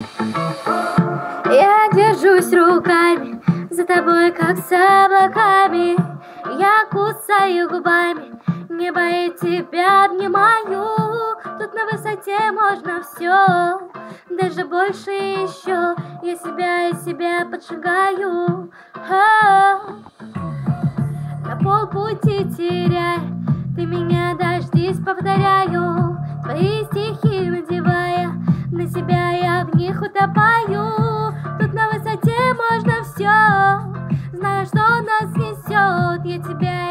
Я держусь руками за тобой, как с облаками. Я кусаю губами небо и тебя обнимаю. Тут на высоте можно все, даже больше еще. Я себя поджигаю. На полпути теряя, ты меня дождись, повторяю. Твои стихи надевая на себя, я в них утопаю. Тут на высоте можно все, знаю, что нас несет. Я тебя